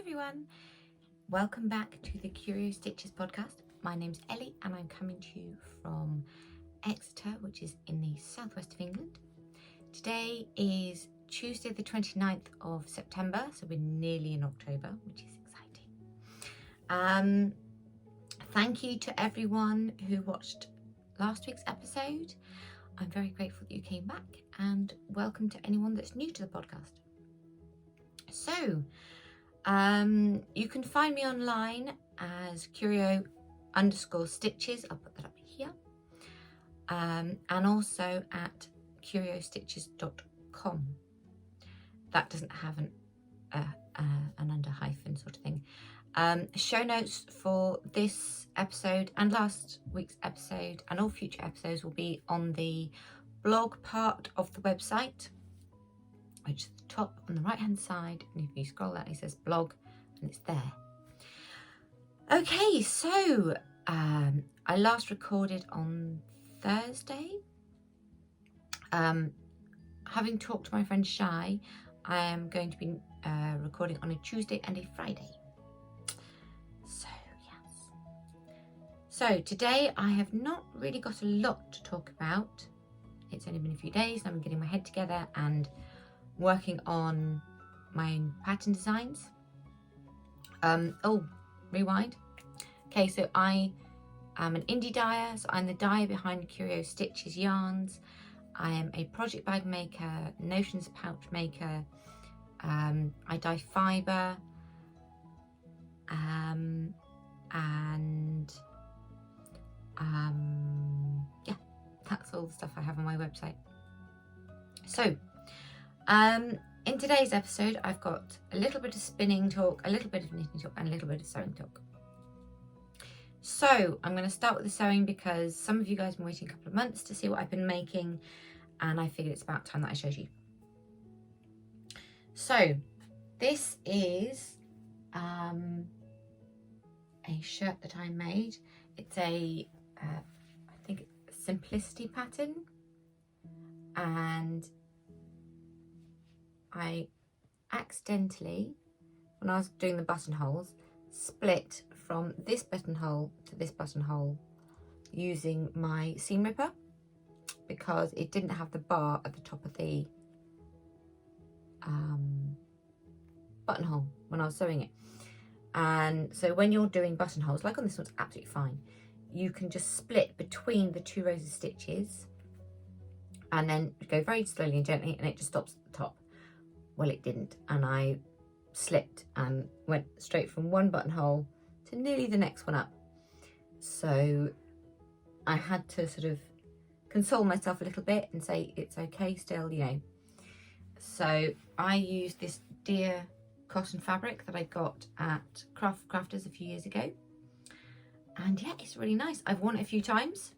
everyone, welcome back to the Curio Stitches podcast. My name's Ellie and I'm coming to you from Exeter, which is in the southwest of England. Today is Tuesday the 29th of September, so we're nearly in October, which is exciting. Thank you to everyone who watched last week's episode. I'm very grateful that you came back, and welcome to anyone that's new to the podcast. So, you can find me online as Curio_Stitches. I'll put that up here. And also at curiostitches.com. That doesn't have an under hyphen sort of thing. Show notes for this episode and last week's episode and all future episodes will be on the blog part of the website, which is the top on the right hand side, and if you scroll down it says blog and it's there. Okay, so I last recorded on Thursday. Having talked to my friend Shy, I am going to be recording on a Tuesday and a Friday. So yes. So today I have not really got a lot to talk about. It's only been a few days and I'm getting my head together and working on my own pattern designs. Rewind. Okay, so I am an indie dyer, so I'm the dyer behind Curio Stitches yarns. I am a project bag maker, notions pouch maker. I dye fibre, yeah, that's all the stuff I have on my website. So, in today's episode, I've got a little bit of spinning talk, a little bit of knitting talk, and a little bit of sewing talk. So I'm going to start with the sewing because some of you guys have been waiting a couple of months to see what I've been making, and I figured it's about time that I showed you. So this is a shirt that I made. It's a I think simplicity pattern, and I accidentally, when I was doing the buttonholes, split from this buttonhole to this buttonhole using my seam ripper because it didn't have the bar at the top of the buttonhole when I was sewing it. And so when you're doing buttonholes, like on this one's absolutely fine, you can just split between the two rows of stitches and then go very slowly and gently and it just stops at the top. Well, it didn't, and I slipped and went straight from one buttonhole to nearly the next one up. So I had to sort of console myself a little bit and say it's okay still, you know. So I used this deer cotton fabric that I got at Crafters a few years ago, and yeah, it's really nice. I've worn it a few times.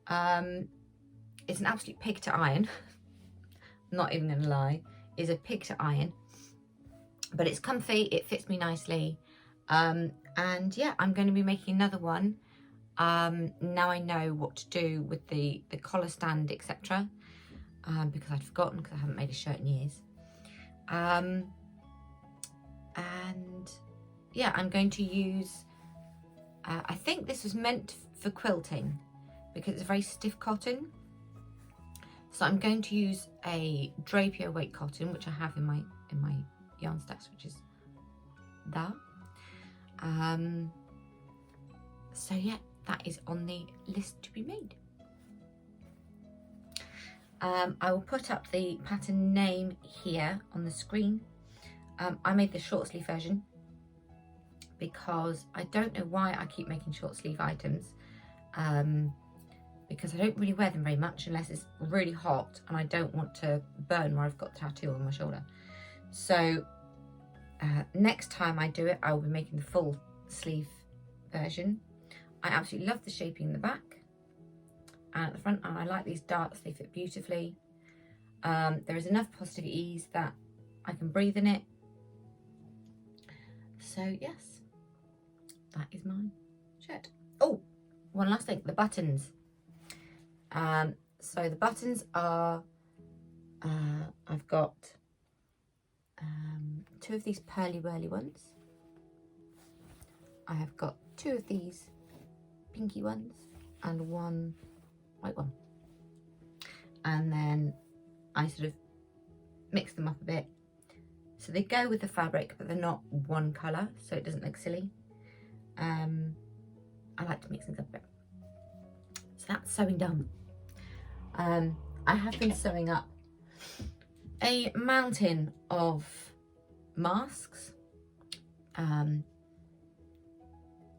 It's an absolute pig to iron. Not even gonna lie, is a pig to iron, but it's comfy, it fits me nicely, and yeah, I'm going to be making another one now I know what to do with the collar stand, etc., because I'd forgotten because I haven't made a shirt in years. And yeah, I'm going to use I think this was meant for quilting because it's very stiff cotton. So I'm going to use a Drapier weight cotton, which I have in my yarn stacks, which is that. So yeah, that is on the list to be made. I will put up the pattern name here on the screen. I made the short sleeve version because I don't know why I keep making short sleeve items. Because I don't really wear them very much unless it's really hot and I don't want to burn where I've got the tattoo on my shoulder. So next time I do it, I will be making the full sleeve version. I absolutely love the shaping in the back and at the front, and I like these darts, they fit beautifully. There is enough positive ease that I can breathe in it. So yes, that is my shirt. Oh, one last thing, the buttons. So the buttons are, I've got two of these pearly whirly ones, I have got 2 of these pinky ones and 1 white one. And then I sort of mix them up a bit. So they go with the fabric, but they're not one colour, so it doesn't look silly. I like to mix things up a bit. So that's sewing done. I have been sewing up a mountain of masks.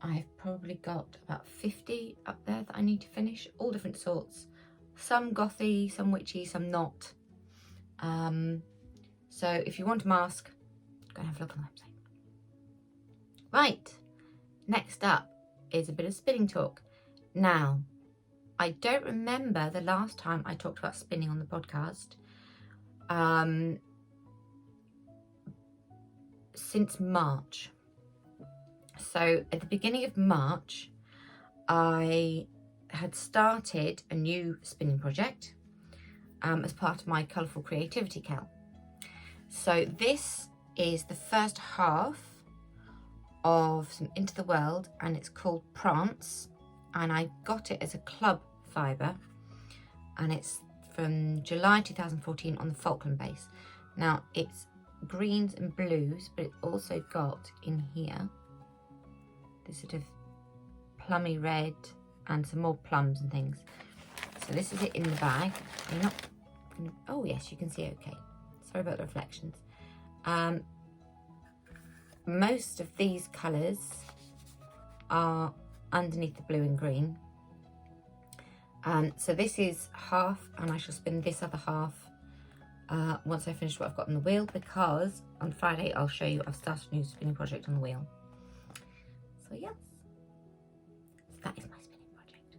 I've probably got about 50 up there that I need to finish, all different sorts. Some gothy, some witchy, some not. So if you want a mask, go and have a look on the website. Right, next up is a bit of spinning talk. Now, I don't remember the last time I talked about spinning on the podcast. Since March. So at the beginning of March, I had started a new spinning project as part of my Colourful Creativity Cal. So this is the first half of some Into the World, and it's called Prance, and I got it as a club fibre, and it's from July 2014 on the Falkland base. Now it's greens and blues, but it's also got in here this sort of plummy red and some more plums and things. So this is it in the bag. You're not gonna, oh yes, you can see okay. Sorry about the reflections. Most of these colours are underneath the blue and green. So this is half, and I shall spin this other half once I finish what I've got on the wheel, because on Friday I'll show you I've started a new spinning project on the wheel. So yes, so that is my spinning project.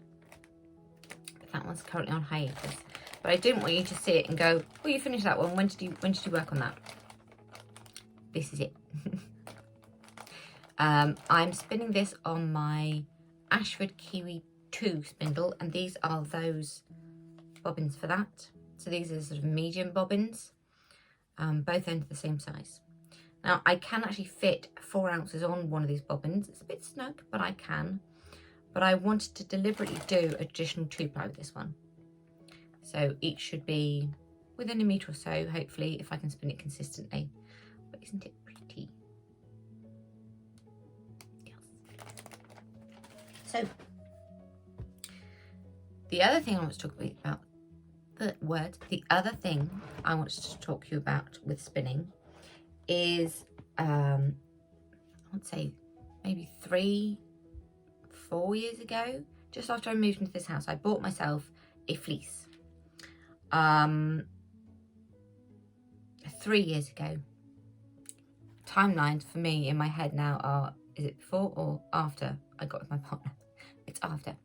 But that one's currently on hiatus. But I didn't want you to see it and go, oh, you finished that one. When did you work on that? This is it. I'm spinning this on my Ashford Kiwi 2 spindle, and these are those bobbins for that. So these are sort of medium bobbins, both ends the same size. Now I can actually fit 4 ounces on one of these bobbins. It's a bit snug, but I can. But I wanted to deliberately do a traditional 2-ply with this one. So each should be within a metre or so, hopefully, if I can spin it consistently. But isn't it pretty? Yes. So the other thing I want to talk about, the other thing I wanted to talk to you about with spinning is, I would say maybe 3-4 years ago, just after I moved into this house, I bought myself a fleece. 3 years ago. Timelines for me in my head now are, is it before or after I got with my partner? It's after.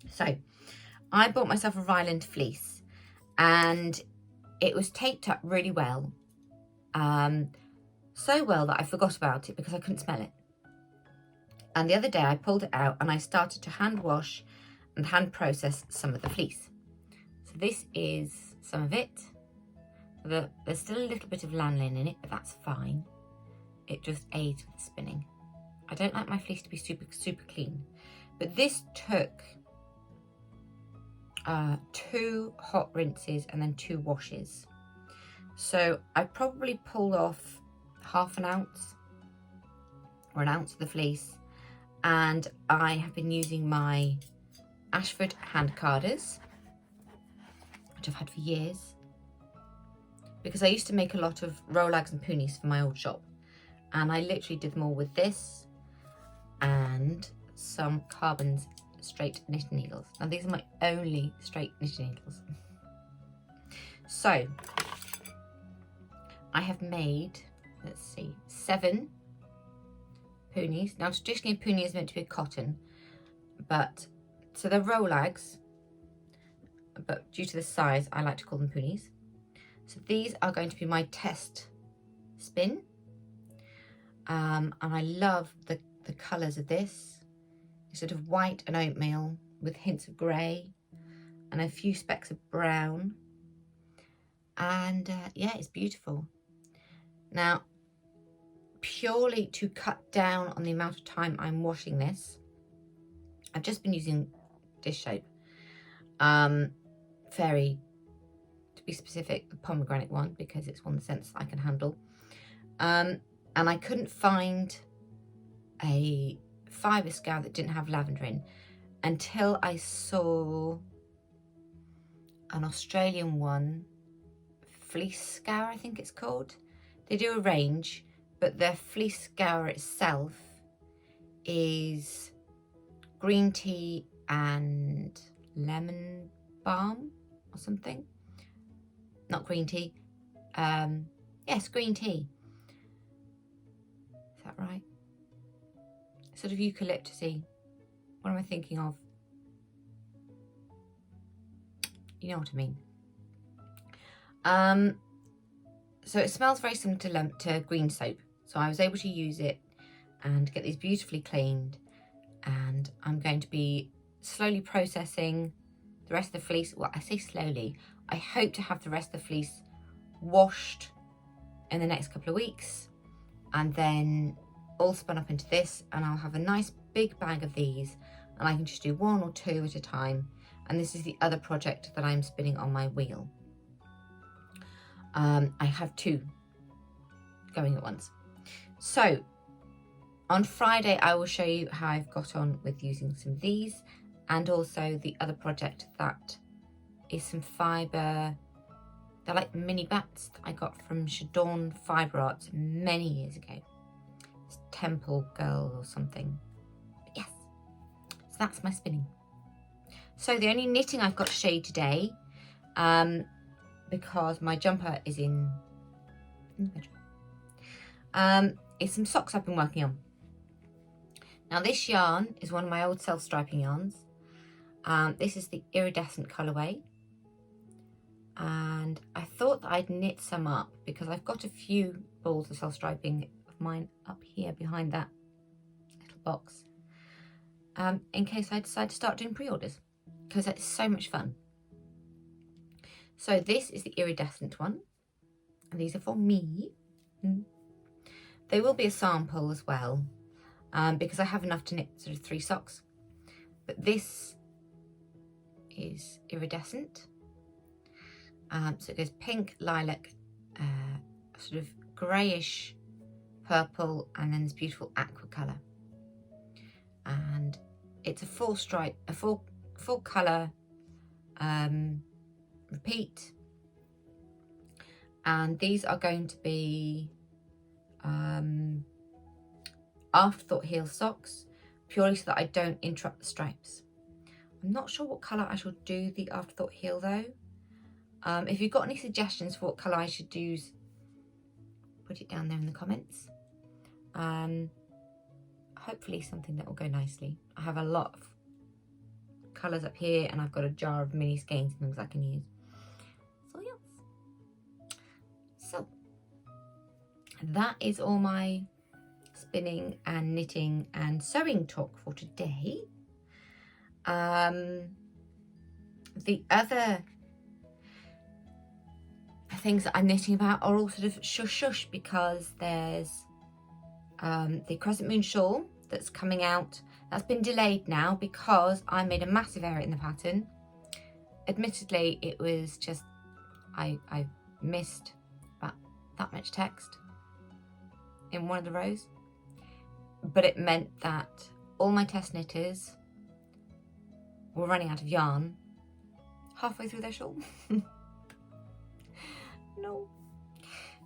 So I bought myself a Ryland fleece, and it was taped up really well. So well that I forgot about it because I couldn't smell it. And the other day I pulled it out and I started to hand wash and hand process some of the fleece. So this is some of it. There's still a little bit of lanolin in it, but that's fine. It just aids with spinning. I don't like my fleece to be super clean, but this took 2 hot rinses and then 2 washes. So I probably pulled off half an ounce or an ounce of the fleece, and I have been using my Ashford hand carders, which I've had for years, because I used to make a lot of rolags and poonies for my old shop, and I literally did them all with this and some Carbon's straight knitting needles. Now these are my only straight knitting needles. So I have made, let's see, 7 poonies. Now traditionally a poonie is meant to be a cotton, but so they're rolags, but due to the size I like to call them poonies. So these are going to be my test spin, and I love the colours of this. It's sort of white and oatmeal with hints of grey and a few specks of brown, and yeah, it's beautiful. Now purely to cut down on the amount of time I'm washing this. I've just been using dish soap. Fairy, to be specific, the pomegranate one, because it's one of the scents I can handle. And I couldn't find a fibre scour that didn't have lavender in until I saw an Australian one, fleece scour I think it's called. They do a range, but their fleece scour itself is green tea and lemon balm or something. Not green tea. Yes, green tea. Is that right? Sort of eucalyptusy. What am I thinking of? You know what I mean. So it smells very similar to green soap. So I was able to use it and get these beautifully cleaned. And I'm going to be slowly processing the rest of the fleece. Well, I say slowly. I hope to have the rest of the fleece washed in the next couple of weeks and then all spun up into this, and I'll have a nice big bag of these and I can just do 1 or 2 at a time. And this is the other project that I'm spinning on my wheel. I have 2 going at once. So on Friday, I will show you how I've got on with using some of these, and also the other project that is some fibre. They're like mini bats that I got from Shadorn Fibre Arts many years ago. It's Temple Girl or something. But yes, so that's my spinning. So the only knitting I've got to show you today, because my jumper is in the bedroom, is some socks I've been working on. Now this yarn is one of my old self-striping yarns. This is the iridescent colourway. And I thought that I'd knit some up because I've got a few balls of self-striping of mine up here behind that little box. In case I decide to start doing pre-orders, because it's so much fun. So this is the iridescent one. And these are for me. They will be a sample as well. Because I have enough to knit sort of 3 socks. But this is iridescent. So it goes pink, lilac, sort of greyish purple, and then this beautiful aqua colour. And it's a full stripe, a full colour repeat. And these are going to be afterthought heel socks, purely so that I don't interrupt the stripes. I'm not sure what colour I shall do the afterthought heel though. If you've got any suggestions for what colour I should use, put it down there in the comments. Hopefully something that will go nicely. I have a lot of colours up here and I've got a jar of mini skeins and things I can use. So yes. So that is all my spinning and knitting and sewing talk for today. The other things that I'm knitting about are all sort of shush because there's the Crescent Moon shawl that's coming out. That's been delayed now because I made a massive error in the pattern. Admittedly, it was just I missed about that much text in one of the rows, but it meant that all my test knitters were running out of yarn halfway through their shawl. No.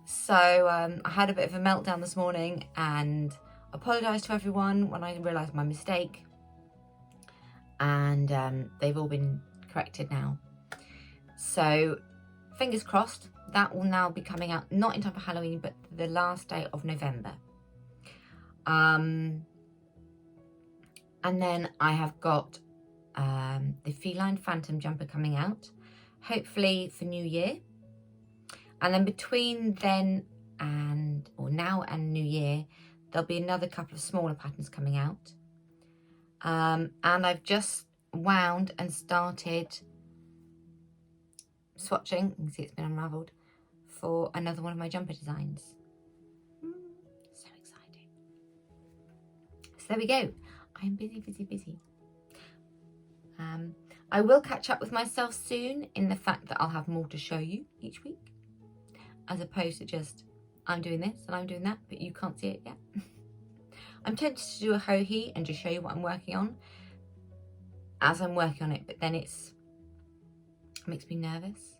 So I had a bit of a meltdown this morning and apologised to everyone when I realised my mistake, and they've all been corrected now. So fingers crossed, that will now be coming out not in time for Halloween but the last day of November. And then I have got the Feline Phantom jumper coming out, hopefully for New Year. And then between then and, or now and New Year, there'll be another couple of smaller patterns coming out. And I've just wound and started swatching, you can see it's been unravelled, for another one of my jumper designs. So excited. So there we go. I am busy, busy, busy. I will catch up with myself soon in the fact that I'll have more to show you each week, as opposed to just, I'm doing this and I'm doing that, but you can't see it yet. I'm tempted to do a ho-he and just show you what I'm working on as I'm working on it, but then it makes me nervous.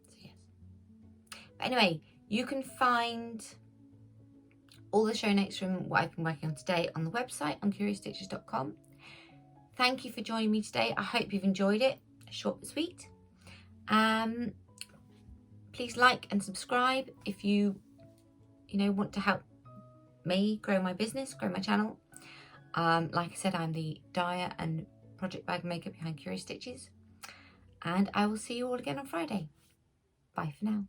So yes. But anyway, you can find all the show notes from what I've been working on today on the website on curiostitches.com. Thank you for joining me today. I hope you've enjoyed it. Short but sweet. Please like and subscribe if you want to help me grow my business, grow my channel. Like I said, I'm the dyer and project bag maker behind Curio Stitches. And I will see you all again on Friday. Bye for now.